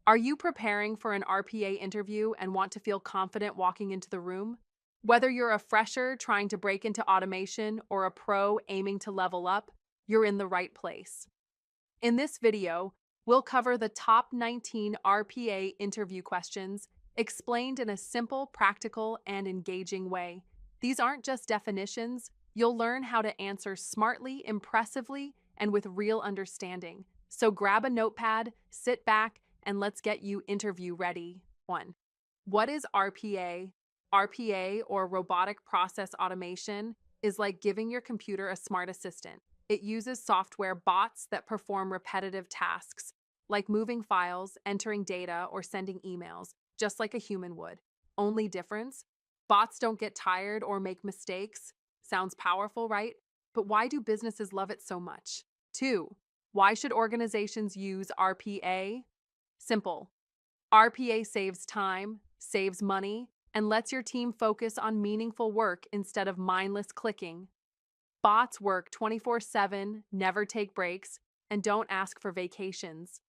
Are you preparing for an RPA interview and want to feel confident walking into the room? Whether you're a fresher trying to break into automation or a pro aiming to level up, you're in the right place. In this video, we'll cover the top 19 RPA interview questions explained in a simple, practical, and engaging way. These aren't just definitions, you'll learn how to answer smartly, impressively, and with real understanding. So grab a notepad, sit back, and let's get you interview ready. 1. What is RPA? RPA, or Robotic Process Automation, is like giving your computer a smart assistant. It uses software bots that perform repetitive tasks, like moving files, entering data, or sending emails, just like a human would. Only difference? Bots don't get tired or make mistakes. Sounds powerful, right? But why do businesses love it so much? 2. Why should organizations use RPA? Simple. RPA saves time, saves money, and lets your team focus on meaningful work instead of mindless clicking. Bots work 24/7, never take breaks, and don't ask for vacations.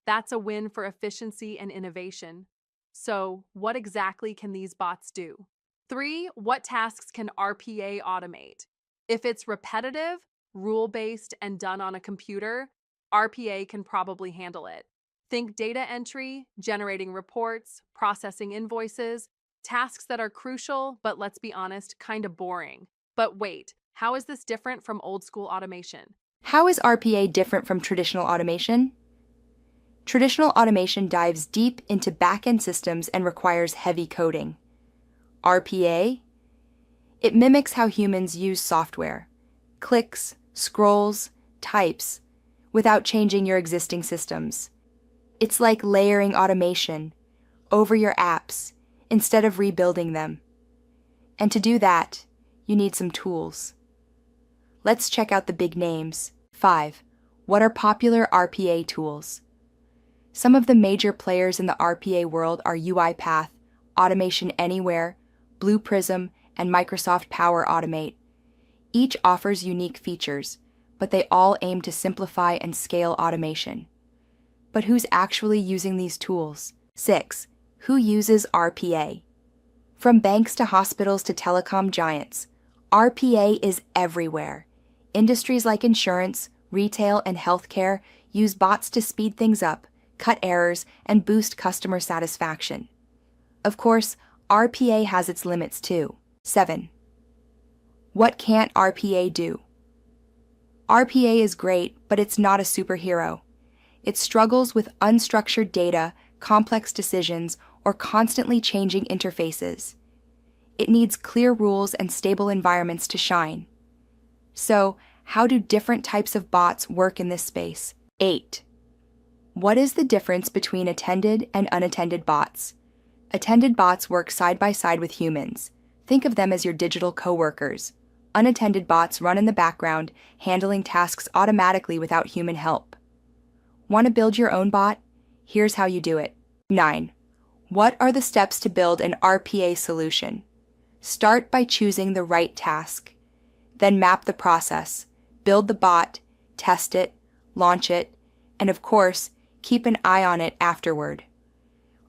That's a win for efficiency and innovation. So, what exactly can these bots do? 3. What tasks can RPA automate? If it's repetitive, rule-based, and done on a computer, RPA can probably handle it. Think data entry, generating reports, processing invoices, tasks that are crucial, but let's be honest, kind of boring. But wait, how is this different from old-school automation? How is RPA different from traditional automation? Traditional automation dives deep into back-end systems and requires heavy coding. RPA? It mimics how humans use software. Clicks, scrolls, types, without changing your existing systems. It's like layering automation over your apps instead of rebuilding them. And to do that, you need some tools. Let's check out the big names. 5. What are popular RPA tools? Some of the major players in the RPA world are UiPath, Automation Anywhere, Blue Prism, and Microsoft Power Automate. Each offers unique features, but they all aim to simplify and scale automation. But who's actually using these tools? 6. Who uses RPA? From banks to hospitals to telecom giants, RPA is everywhere. Industries like insurance, retail, and healthcare use bots to speed things up, cut errors, and boost customer satisfaction. Of course, RPA has its limits too. 7. What can't RPA do? RPA is great, but it's not a superhero. It struggles with unstructured data, complex decisions, or constantly changing interfaces. It needs clear rules and stable environments to shine. So, how do different types of bots work in this space? 8. What is the difference between attended and unattended bots? Attended bots work side by side with humans. Think of them as your digital coworkers. Unattended bots run in the background, handling tasks automatically without human help. Want to build your own bot? Here's how you do it. 9. What are the steps to build an RPA solution? Start by choosing the right task. Then map the process, build the bot, test it, launch it, and of course, keep an eye on it afterward.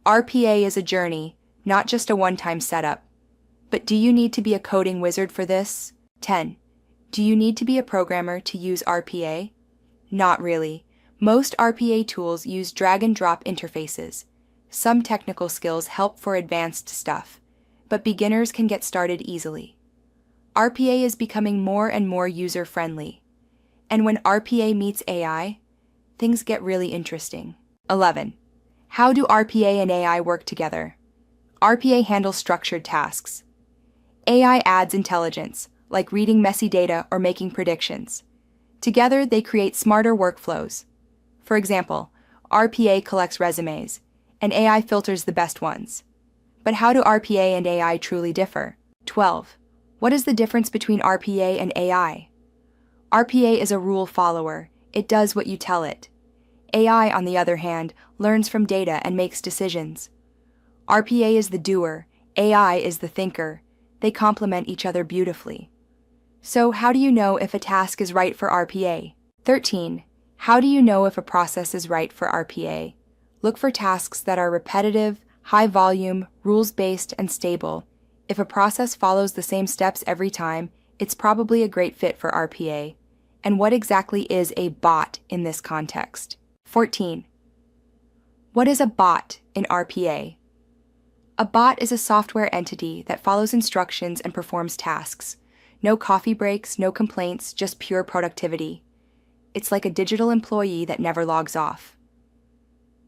RPA is a journey, not just a one-time setup. But do you need to be a coding wizard for this? 10. Do you need to be a programmer to use RPA? Not really. Most RPA tools use drag-and-drop interfaces. Some technical skills help for advanced stuff, but beginners can get started easily. RPA is becoming more and more user-friendly. And when RPA meets AI, things get really interesting. 11. How do RPA and AI work together? RPA handles structured tasks. AI adds intelligence, like reading messy data or making predictions. Together, they create smarter workflows. For example, RPA collects resumes, and AI filters the best ones. But how do RPA and AI truly differ? 12. What is the difference between RPA and AI? RPA is a rule follower. It does what you tell it. AI, on the other hand, learns from data and makes decisions. RPA is the doer. AI is the thinker. They complement each other beautifully. So how do you know if a task is right for RPA? 13. How do you know if a process is right for RPA? Look for tasks that are repetitive, high volume, rules-based, and stable. If a process follows the same steps every time, it's probably a great fit for RPA. And what exactly is a bot in this context? 14. What is a bot in RPA? A bot is a software entity that follows instructions and performs tasks. No coffee breaks, no complaints, just pure productivity. It's like a digital employee that never logs off.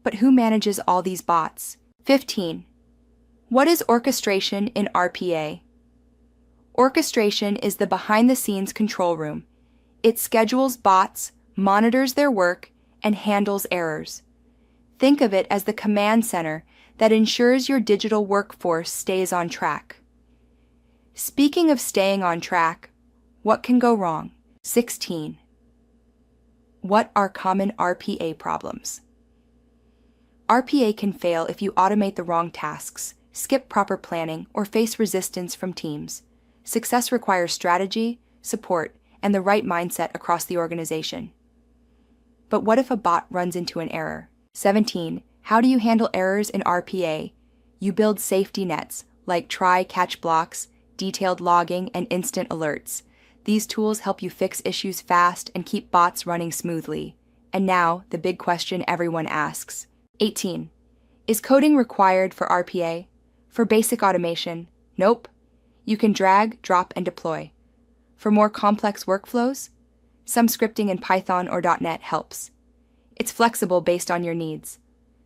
But who manages all these bots? 15. What is orchestration in RPA? Orchestration is the behind-the-scenes control room. It schedules bots, monitors their work, and handles errors. Think of it as the command center that ensures your digital workforce stays on track. Speaking of staying on track, what can go wrong? 16. What are common RPA problems? RPA can fail if you automate the wrong tasks, skip proper planning, or face resistance from teams. Success requires strategy, support, and the right mindset across the organization. But what if a bot runs into an error? 17. How do you handle errors in RPA? You build safety nets, like try-catch blocks, detailed logging, and instant alerts. These tools help you fix issues fast and keep bots running smoothly. And now, the big question everyone asks. 18. Is coding required for RPA? For basic automation, nope. You can drag, drop, and deploy. For more complex workflows, some scripting in Python or .NET helps. It's flexible based on your needs.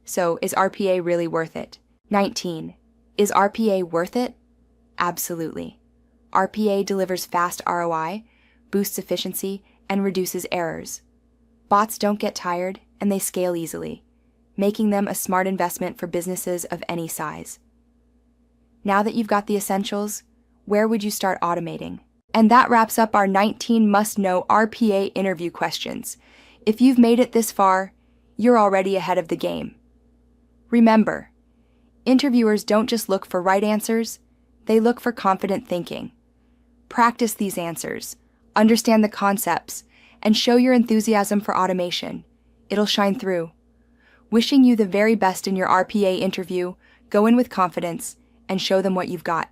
So, is RPA really worth it? 19. Is RPA worth it? Absolutely. RPA delivers fast ROI, boosts efficiency, and reduces errors. Bots don't get tired, and they scale easily, making them a smart investment for businesses of any size. Now that you've got the essentials, where would you start automating? And that wraps up our 19 must-know RPA interview questions. If you've made it this far, you're already ahead of the game. Remember, interviewers don't just look for right answers, they look for confident thinking. Practice these answers, understand the concepts, and show your enthusiasm for automation. It'll shine through. Wishing you the very best in your RPA interview, go in with confidence, and show them what you've got.